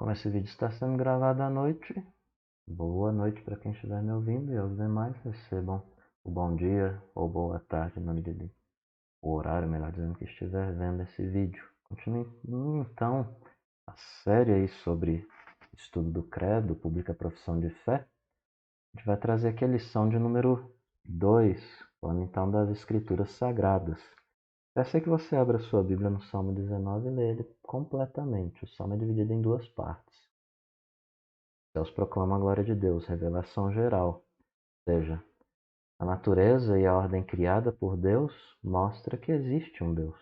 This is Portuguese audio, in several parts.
Como esse vídeo está sendo gravado à noite, boa noite para quem estiver me ouvindo e aos demais recebam o bom dia ou boa tarde na medida o horário, melhor dizendo, que estiver vendo esse vídeo. Continue então a série aí sobre estudo do credo, pública profissão de fé. A gente vai trazer aqui a lição de número 2, falando então das escrituras sagradas. Peço que você abra sua Bíblia no Salmo 19 e lê ele completamente. O Salmo é dividido em duas partes. Céus proclamam a glória de Deus, revelação geral, ou seja, a natureza e a ordem criada por Deus mostra que existe um Deus,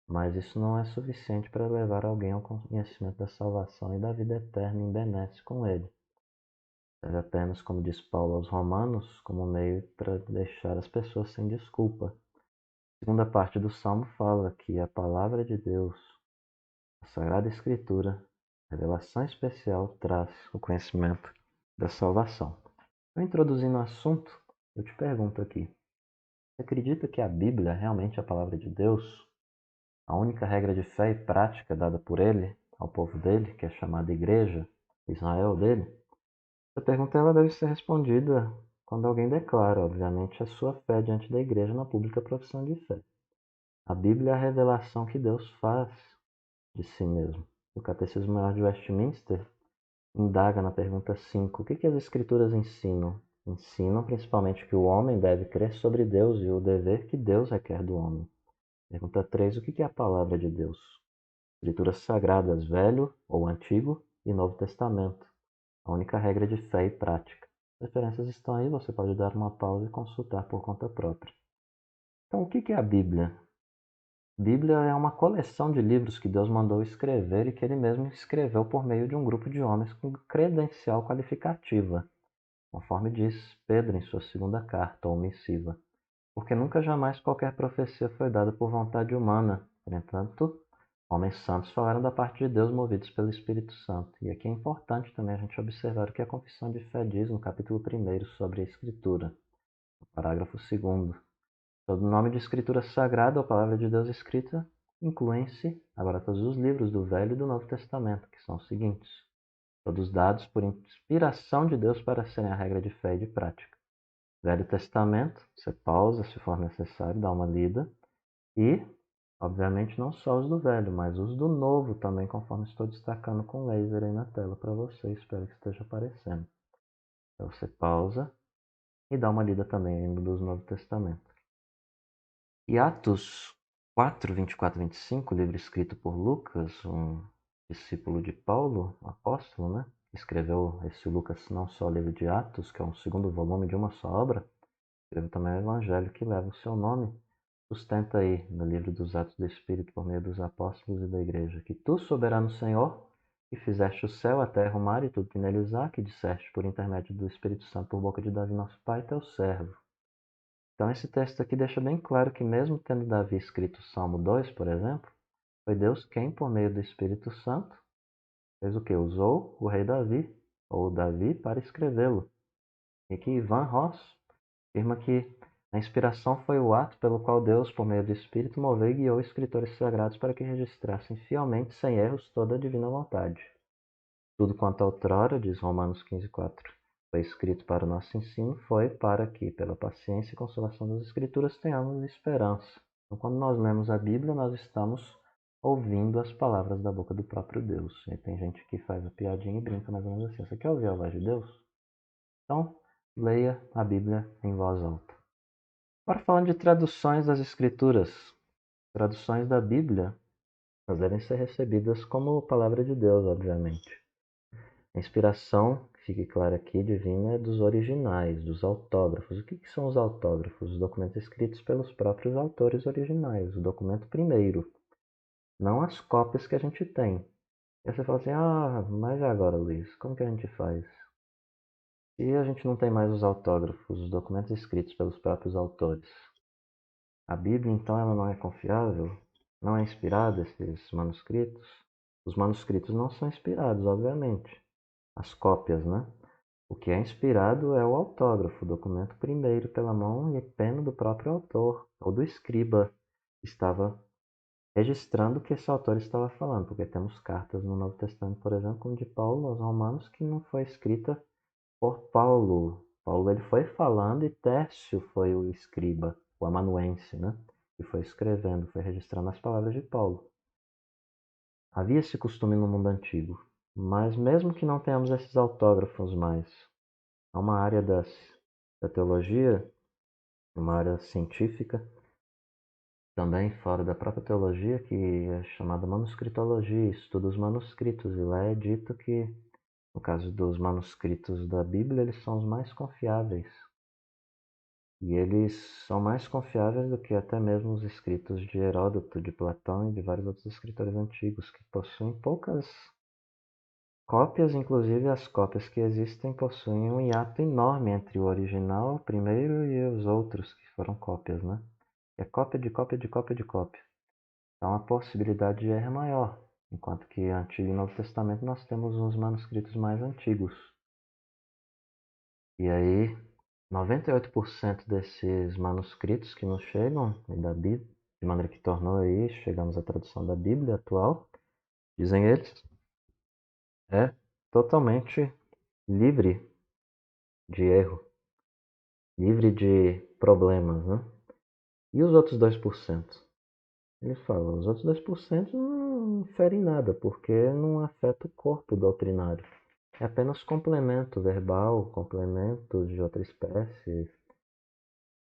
mas isso não é suficiente para levar alguém ao conhecimento da salvação e da vida eterna em benesse com Ele. Serve apenas, como diz Paulo aos Romanos, como meio para deixar as pessoas sem desculpa. A segunda parte do Salmo fala que a palavra de Deus, a Sagrada Escritura, a revelação especial, traz o conhecimento da salvação. Introduzindo o assunto, eu te pergunto aqui: você acredita que a Bíblia é realmente a palavra de Deus? A única regra de fé e prática dada por ele ao povo dele, que é chamada Igreja, Israel dele? Essa pergunta ela deve ser respondida quando alguém declara, obviamente, a sua fé diante da Igreja na pública profissão de fé. A Bíblia é a revelação que Deus faz de si mesmo. O Catecismo Maior de Westminster indaga na pergunta 5: o que as Escrituras ensinam? Ensinam principalmente que o homem deve crer sobre Deus e o dever que Deus requer do homem. Pergunta 3: o que é a palavra de Deus? Escrituras sagradas, Velho ou Antigo e Novo Testamento. A única regra de fé e prática. As referências estão aí, você pode dar uma pausa e consultar por conta própria. Então, o que é a Bíblia? Bíblia é uma coleção de livros que Deus mandou escrever e que ele mesmo escreveu por meio de um grupo de homens com credencial qualificativa, conforme diz Pedro em sua segunda carta ou missiva, porque nunca jamais qualquer profecia foi dada por vontade humana. Entretanto, homens santos falaram da parte de Deus movidos pelo Espírito Santo. E aqui é importante também a gente observar o que a Confissão de Fé diz no capítulo 1 sobre a Escritura, no parágrafo 2º. Sob o nome de Escritura Sagrada ou Palavra de Deus escrita, incluem-se agora todos os livros do Velho e do Novo Testamento, que são os seguintes: todos dados por inspiração de Deus para serem a regra de fé e de prática. Velho Testamento, você pausa se for necessário, dá uma lida. E, obviamente, não só os do Velho, mas os do Novo também, conforme estou destacando com laser aí na tela para você. Espero que esteja aparecendo. Então você pausa e dá uma lida também no dos Novo Testamento. E Atos 4, 24 e 25, livro escrito por Lucas, um discípulo de Paulo, apóstolo, né? Escreveu esse Lucas não só o livro de Atos, que é um segundo volume de uma só obra, escreveu também o Evangelho que leva o seu nome. Sustenta aí no livro dos Atos do Espírito por meio dos apóstolos e da igreja, que tu, soberano Senhor, que fizeste o céu, a terra, o mar e tudo que neles há, que disseste por intermédio do Espírito Santo por boca de Davi nosso pai, teu servo. Então esse texto aqui deixa bem claro que mesmo tendo Davi escrito o Salmo 2, por exemplo, foi Deus quem, por meio do Espírito Santo, fez o que? Usou o rei Davi, ou Davi, para escrevê-lo. E aqui Ivan Ross afirma que a inspiração foi o ato pelo qual Deus, por meio do Espírito, moveu e guiou escritores sagrados para que registrassem fielmente, sem erros, toda a divina vontade. Tudo quanto outrora, diz Romanos 15:4, foi escrito para o nosso ensino, foi para que, pela paciência e consolação das Escrituras, tenhamos esperança. Então, quando nós lemos a Bíblia, nós estamos ouvindo as palavras da boca do próprio Deus. E tem gente que faz a piadinha e brinca mais ou menos assim: você quer ouvir a voz de Deus? Então, leia a Bíblia em voz alta. Agora, falando de traduções das Escrituras, traduções da Bíblia, elas devem ser recebidas como palavra de Deus, obviamente. A inspiração, que fique claro aqui, divina, é dos originais, dos autógrafos. O que são os autógrafos? Os documentos escritos pelos próprios autores originais, o documento primeiro, não as cópias que a gente tem. E você fala assim: mas agora, Luiz, como que a gente faz? Se a gente não tem mais os autógrafos, os documentos escritos pelos próprios autores, a Bíblia, então, ela não é confiável? Não é inspirada, esses manuscritos? Os manuscritos não são inspirados, obviamente. As cópias, né? O que é inspirado é o autógrafo, o documento primeiro pela mão e pena do próprio autor, ou do escriba que estava registrando o que esse autor estava falando, porque temos cartas no Novo Testamento, por exemplo, como de Paulo aos Romanos, que não foi escrita por Paulo. Paulo ele foi falando e Tércio foi o escriba, o amanuense, né? Que foi escrevendo, foi registrando as palavras de Paulo. Havia esse costume no mundo antigo, mas mesmo que não tenhamos esses autógrafos mais, há uma área da teologia, uma área científica, também fora da própria teologia, que é chamada manuscritologia, estuda os manuscritos, e lá é dito que, no caso dos manuscritos da Bíblia, eles são os mais confiáveis. E eles são mais confiáveis do que até mesmo os escritos de Heródoto, de Platão e de vários outros escritores antigos, que possuem poucas cópias, inclusive as cópias que existem possuem um hiato enorme entre o original, o primeiro, e os outros que foram cópias, né? É cópia de cópia de cópia de cópia. Então a possibilidade de erro é maior, enquanto que Antigo e Novo Testamento nós temos uns manuscritos mais antigos. E aí, 98% desses manuscritos que nos chegam da Bíblia, de maneira que tornou aí, chegamos à tradução da Bíblia atual, dizem eles, é totalmente livre de erro, livre de problemas, né? E os outros 2%? Ele fala, os outros 2% não ferem nada, porque não afeta o corpo doutrinário. É apenas complemento verbal, complementos de outra espécie,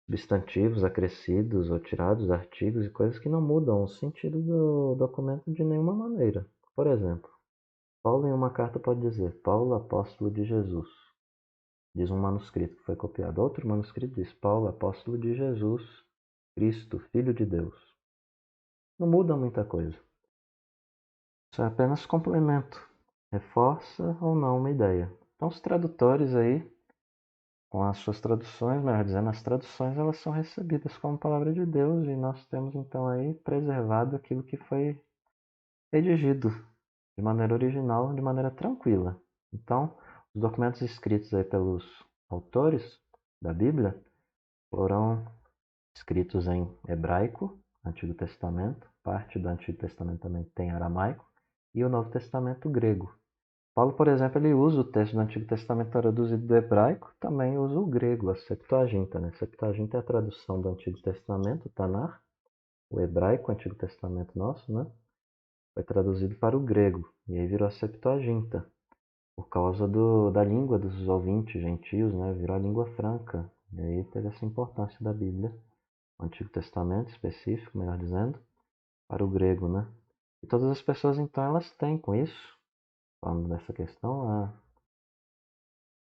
substantivos acrescidos ou tirados, artigos e coisas que não mudam o sentido do documento de nenhuma maneira. Por exemplo, Paulo em uma carta pode dizer, Paulo, apóstolo de Jesus. Diz um manuscrito que foi copiado. Outro manuscrito diz, Paulo, apóstolo de Jesus, Cristo, Filho de Deus. Não muda muita coisa. Isso é apenas complemento. Reforça ou não uma ideia. Então os tradutores aí, com as suas traduções, melhor dizendo, as traduções elas são recebidas como palavra de Deus e nós temos então aí preservado aquilo que foi redigido de maneira original, de maneira tranquila. Então, os documentos escritos aí pelos autores da Bíblia foram escritos em hebraico, Antigo Testamento, parte do Antigo Testamento também tem aramaico, e o Novo Testamento grego. Paulo, por exemplo, ele usa o texto do Antigo Testamento traduzido do hebraico, também usa o grego, a Septuaginta. Né? Septuaginta é a tradução do Antigo Testamento, o Tanar, o hebraico, o Antigo Testamento nosso, né? Foi traduzido para o grego, e aí virou a Septuaginta, por causa da língua dos ouvintes gentios, né? Virou a língua franca, e aí teve essa importância da Bíblia, o Antigo Testamento específico, melhor dizendo, para o grego, né? E todas as pessoas, então, elas têm com isso, falando dessa questão,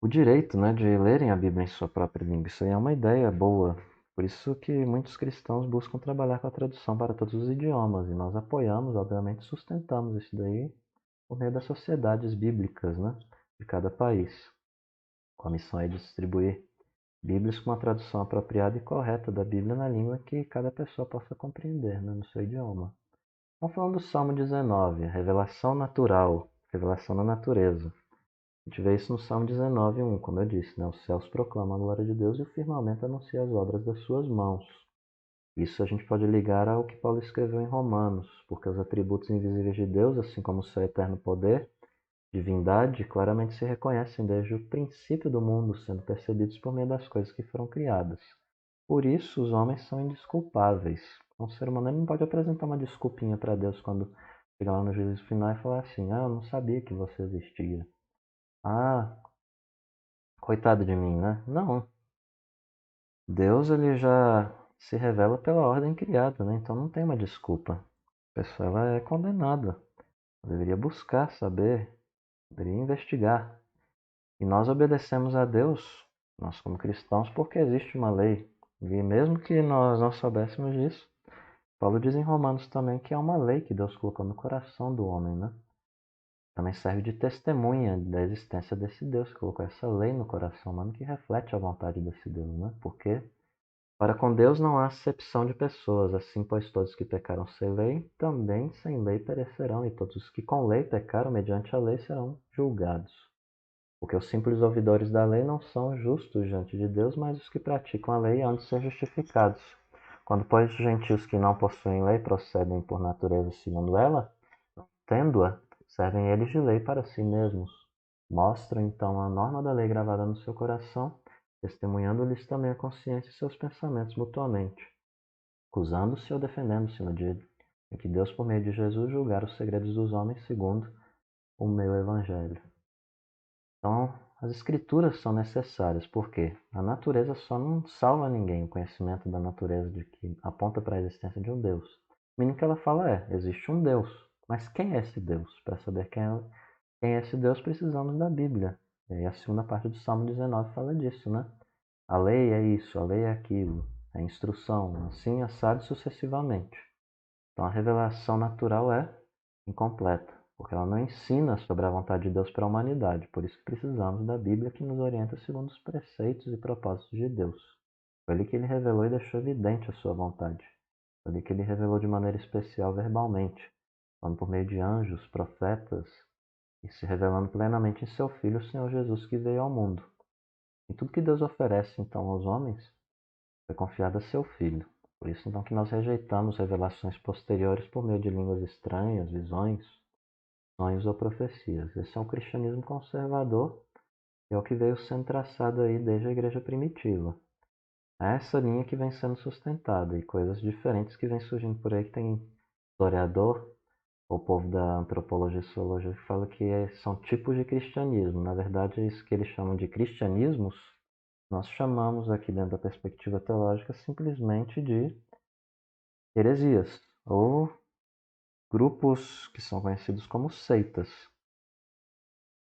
o direito, né, de lerem a Bíblia em sua própria língua. Isso aí é uma ideia boa. Por isso que muitos cristãos buscam trabalhar com a tradução para todos os idiomas. E nós apoiamos, obviamente, sustentamos isso daí por meio das sociedades bíblicas, né, de cada país. Com a missão aí de distribuir Bíblias com uma tradução apropriada e correta da Bíblia na língua que cada pessoa possa compreender, né, no seu idioma. Estamos falando do Salmo 19, a revelação natural, revelação da natureza. A gente vê isso no Salmo 19:1, como eu disse, né? Os céus proclamam a glória de Deus e o firmamento anuncia as obras das suas mãos. Isso a gente pode ligar ao que Paulo escreveu em Romanos, porque os atributos invisíveis de Deus, assim como o seu eterno poder, divindade, claramente se reconhecem desde o princípio do mundo, sendo percebidos por meio das coisas que foram criadas. Por isso, os homens são indesculpáveis. Um ser humano não pode apresentar uma desculpinha para Deus quando chegar lá no juízo final e falar assim: ah, eu não sabia que você existia. Ah, coitado de mim, né? Não. Deus ele já se revela pela ordem criada, né? Então não tem uma desculpa. A pessoa ela é condenada. Ela deveria buscar saber, deveria investigar. E nós obedecemos a Deus, nós como cristãos, porque existe uma lei. E mesmo que nós não soubéssemos disso, Paulo diz em Romanos também que é uma lei que Deus colocou no coração do homem, né? Também serve de testemunha da existência desse Deus que colocou essa lei no coração humano que reflete a vontade desse Deus, né? Porque para com Deus não há acepção de pessoas, assim pois todos que pecaram sem lei, também sem lei perecerão, e todos os que com lei pecaram mediante a lei serão julgados. Porque os simples ouvidores da lei não são justos diante de Deus, mas os que praticam a lei hão de ser justificados. Quando, pois, os gentios que não possuem lei procedem por natureza segundo ela, tendo-a, servem eles de lei para si mesmos. Mostram, então, a norma da lei gravada no seu coração, testemunhando-lhes também a consciência e seus pensamentos mutuamente, acusando-se ou defendendo-se no dia em que Deus, por meio de Jesus, julgar os segredos dos homens segundo o meu evangelho. Então, as escrituras são necessárias, porque a natureza só não salva ninguém. O conhecimento da natureza de que aponta para a existência de um Deus. O mínimo que ela fala existe um Deus. Mas quem é esse Deus? Para saber quem é esse Deus, precisamos da Bíblia. E aí a segunda parte do Salmo 19 fala disso, né? A lei é isso, a lei é aquilo, a instrução, assim assado sucessivamente. Então a revelação natural é incompleta, porque ela não ensina sobre a vontade de Deus para a humanidade. Por isso que precisamos da Bíblia, que nos orienta segundo os preceitos e propósitos de Deus. Foi ali que ele revelou e deixou evidente a sua vontade. Foi ali que ele revelou de maneira especial verbalmente, falando por meio de anjos, profetas, e se revelando plenamente em seu Filho, o Senhor Jesus, que veio ao mundo. E tudo que Deus oferece, então, aos homens, foi confiado a seu Filho. Por isso, então, que nós rejeitamos revelações posteriores por meio de línguas estranhas, visões, sonhos ou profecias. Esse é um cristianismo conservador, e é o que veio sendo traçado aí desde a igreja primitiva. É essa linha que vem sendo sustentada, e coisas diferentes que vem surgindo por aí, que tem historiador, o povo da antropologia e sociologia, que fala que são tipos de cristianismo. Na verdade, isso que eles chamam de cristianismos, nós chamamos aqui dentro da perspectiva teológica simplesmente de heresias, ou grupos que são conhecidos como seitas.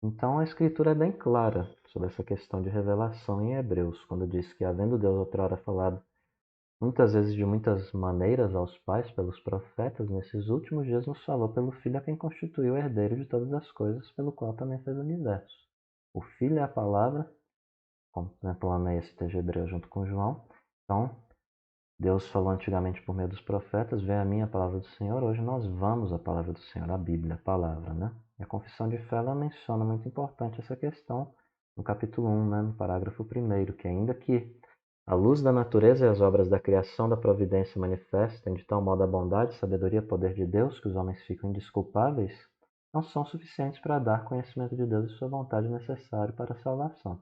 Então a Escritura é bem clara sobre essa questão de revelação em Hebreus, quando diz que, havendo Deus outrora falado muitas vezes de muitas maneiras aos pais pelos profetas, nesses últimos dias nos falou pelo Filho, a quem constituiu o herdeiro de todas as coisas, pelo qual também fez o universo. O Filho é a palavra, contemplando esse texto de Hebreus junto com João. Então, Deus falou antigamente por meio dos profetas, vem a minha palavra do Senhor, hoje nós vamos à palavra do Senhor, a Bíblia, a palavra, né? E a confissão de fé, ela menciona muito importante essa questão no capítulo 1, né, no parágrafo 1º, que ainda que a luz da natureza e as obras da criação da providência manifestem de tal modo a bondade, sabedoria e poder de Deus que os homens ficam indesculpáveis, não são suficientes para dar conhecimento de Deus e sua vontade necessário para a salvação.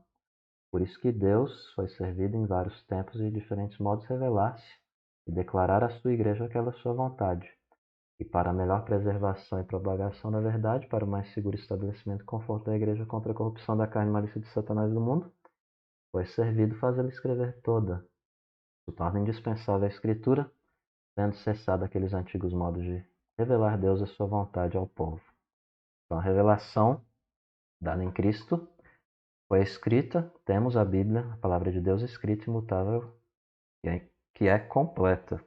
Por isso que Deus foi servido em vários tempos e de diferentes modos revelar-se e declarar à sua igreja aquela sua vontade. E para a melhor preservação e propagação da verdade, para o mais seguro estabelecimento e conforto da igreja contra a corrupção da carne e malícia de Satanás do mundo, foi servido fazê-la escrever toda. Se torna indispensável a Escritura, tendo cessado aqueles antigos modos de revelar Deus a sua vontade ao povo. Então, a revelação dada em Cristo foi escrita, temos a Bíblia, a palavra de Deus escrita, imutável, que é completa.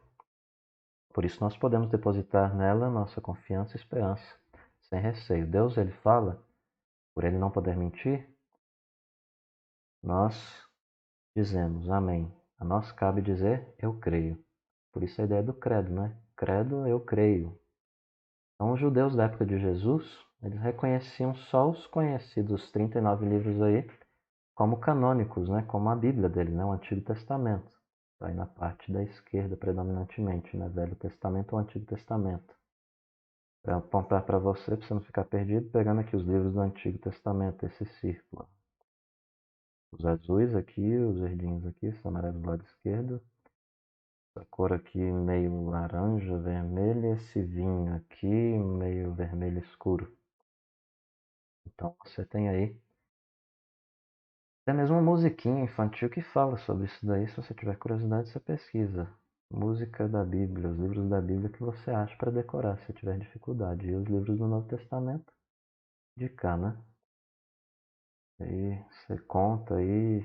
Por isso nós podemos depositar nela nossa confiança e esperança, sem receio. Deus, ele fala, por ele não poder mentir, nós dizemos amém. A nós cabe dizer eu creio. Por isso a ideia do credo, né? Credo, eu creio. Então os judeus da época de Jesus, eles reconheciam só os conhecidos, os 39 livros aí, como canônicos, né? Como a Bíblia dele, né? O Antigo Testamento. Está aí na parte da esquerda predominantemente, né? Velho Testamento ou Antigo Testamento. Para apontar para você não ficar perdido, pegando aqui os livros do Antigo Testamento, esse círculo. Os azuis aqui, os verdinhos aqui, os amarelos do lado esquerdo. Essa cor aqui meio laranja, vermelha, esse vinho aqui meio vermelho escuro. Então você tem aí até mesmo uma musiquinha infantil que fala sobre isso daí. Se você tiver curiosidade, você pesquisa. Música da Bíblia, os livros da Bíblia que você acha para decorar se tiver dificuldade. E os livros do Novo Testamento de cá, né? E você conta aí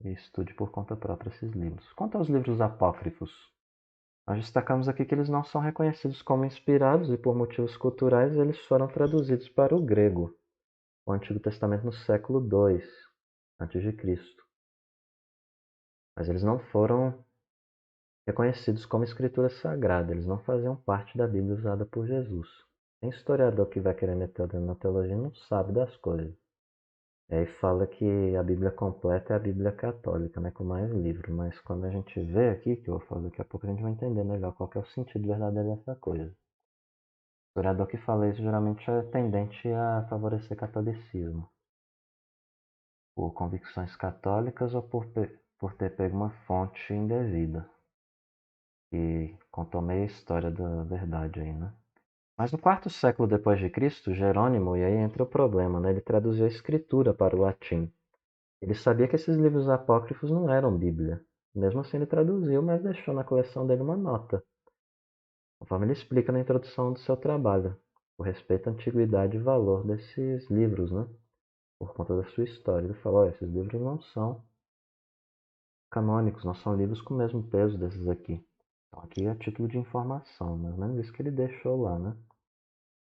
e estude por conta própria esses livros. Quanto aos livros apócrifos, nós destacamos aqui que eles não são reconhecidos como inspirados e por motivos culturais eles foram traduzidos para o grego, o Antigo Testamento no século II a.C. Mas eles não foram reconhecidos como escritura sagrada, eles não faziam parte da Bíblia usada por Jesus. Tem historiador que vai querer meter o dedo na teologia e não sabe das coisas. E aí fala que a Bíblia completa é a Bíblia católica, né, com mais livros. Mas quando a gente vê aqui, que eu vou falar daqui a pouco, a gente vai entender melhor qual que é o sentido verdadeiro dessa coisa. O historiador que fala isso geralmente é tendente a favorecer catolicismo, por convicções católicas ou por ter pego uma fonte indevida, que contou meia história da verdade aí, né? Mas no quarto século depois de Cristo, Jerônimo, e aí entra o problema, né? Ele traduziu a escritura para o latim. Ele sabia que esses livros apócrifos não eram Bíblia. Mesmo assim ele traduziu, mas deixou na coleção dele uma nota, conforme ele explica na introdução do seu trabalho, o respeito à antiguidade e valor desses livros, né? Por conta da sua história. Ele falou, esses livros não são canônicos, não são livros com o mesmo peso desses aqui. Então aqui é a título de informação, mais ou menos isso que ele deixou lá, né?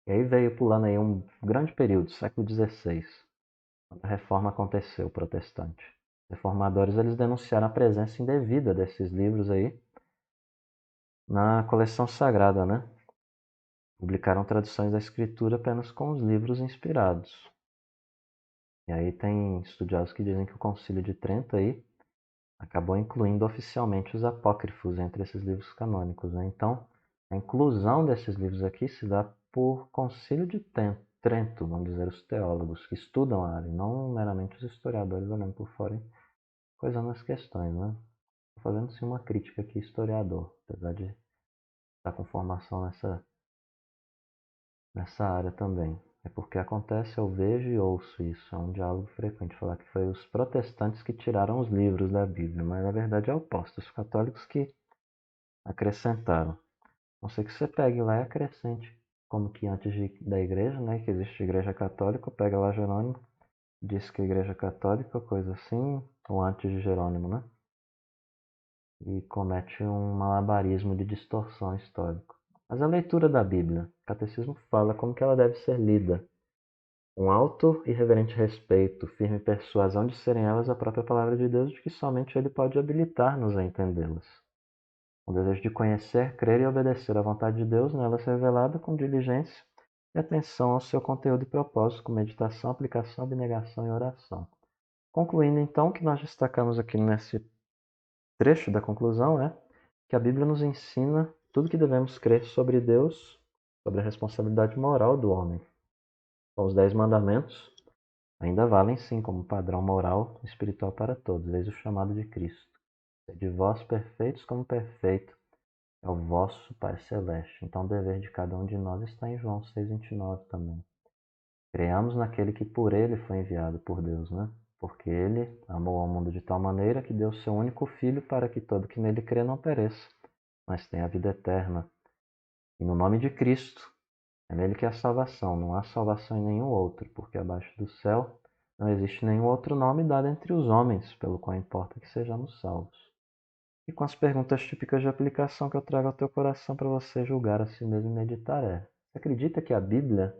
E aí veio pulando aí um grande período, século XVI, quando a reforma aconteceu, protestante. Os reformadores eles denunciaram a presença indevida desses livros aí na coleção sagrada, né? Publicaram traduções da escritura apenas com os livros inspirados. E aí tem estudiosos que dizem que o Concílio de Trento aí acabou incluindo oficialmente os apócrifos entre esses livros canônicos, né? Então, a inclusão desses livros aqui se dá por Concílio de Trento, vamos dizer, os teólogos que estudam a área, não meramente os historiadores olhando por fora e coisando as questões, né? Fazendo sim uma crítica aqui historiador, apesar de estar com formação nessa área também. É porque acontece, eu vejo e ouço isso, é um diálogo frequente, falar que foi os protestantes que tiraram os livros da Bíblia, mas na verdade é o oposto, os católicos que acrescentaram. Não sei que você pegue lá e acrescente, como que antes da igreja, né, que existe a igreja católica, pega lá Jerônimo, diz que a igreja católica, coisa assim, ou antes de Jerônimo, né, e comete um malabarismo de distorção histórica. Mas a leitura da Bíblia, o catecismo fala como que ela deve ser lida. Um alto e reverente respeito, firme persuasão de serem elas a própria palavra de Deus, de que somente Ele pode habilitar-nos a entendê-las. O desejo de conhecer, crer e obedecer à vontade de Deus nelas revelada com diligência e atenção ao seu conteúdo e propósito, com meditação, aplicação, abnegação e oração. Concluindo então, o que nós destacamos aqui nesse trecho da conclusão é que a Bíblia nos ensina tudo o que devemos crer sobre Deus, sobre a responsabilidade moral do homem. Então, os 10 mandamentos ainda valem sim como padrão moral e espiritual para todos, eis o chamado de Cristo. Sede vós perfeitos como perfeito é o vosso Pai Celeste. Então o dever de cada um de nós está em João 6,29 também. Creamos naquele que por ele foi enviado por Deus, né? Porque ele amou ao mundo de tal maneira que deu seu único filho para que todo que nele crê não pereça, mas tenha a vida eterna. E no nome de Cristo, é nele que há salvação, não há salvação em nenhum outro, porque abaixo do céu não existe nenhum outro nome dado entre os homens, pelo qual importa que sejamos salvos. E com as perguntas típicas de aplicação que eu trago ao teu coração para você julgar a si mesmo e meditar é: você acredita que a Bíblia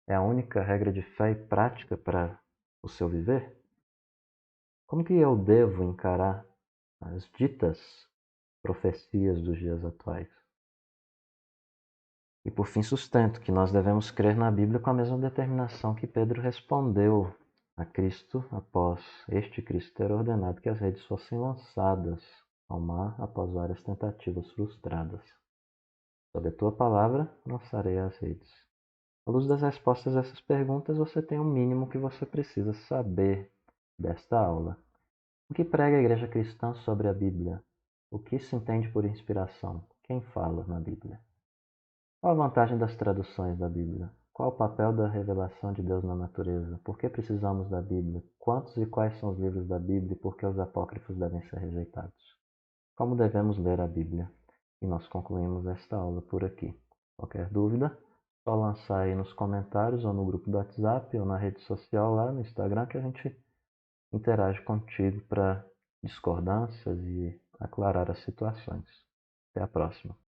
é a única regra de fé e prática para o seu viver? Como que eu devo encarar as ditas profecias dos dias atuais? E por fim sustento que nós devemos crer na Bíblia com a mesma determinação que Pedro respondeu a Cristo após este Cristo ter ordenado que as redes fossem lançadas ao mar após várias tentativas frustradas. Sob a tua palavra, lançarei as redes. À luz das respostas a essas perguntas, você tem o mínimo que você precisa saber desta aula. O que prega a Igreja Cristã sobre a Bíblia? O que se entende por inspiração? Quem fala na Bíblia? Qual a vantagem das traduções da Bíblia? Qual o papel da revelação de Deus na natureza? Por que precisamos da Bíblia? Quantos e quais são os livros da Bíblia e por que os apócrifos devem ser rejeitados? Como devemos ler a Bíblia? E nós concluímos esta aula por aqui. Qualquer dúvida, só lançar aí nos comentários ou no grupo do WhatsApp ou na rede social lá no Instagram que a gente interage contigo para discordâncias e aclarar as situações. Até a próxima.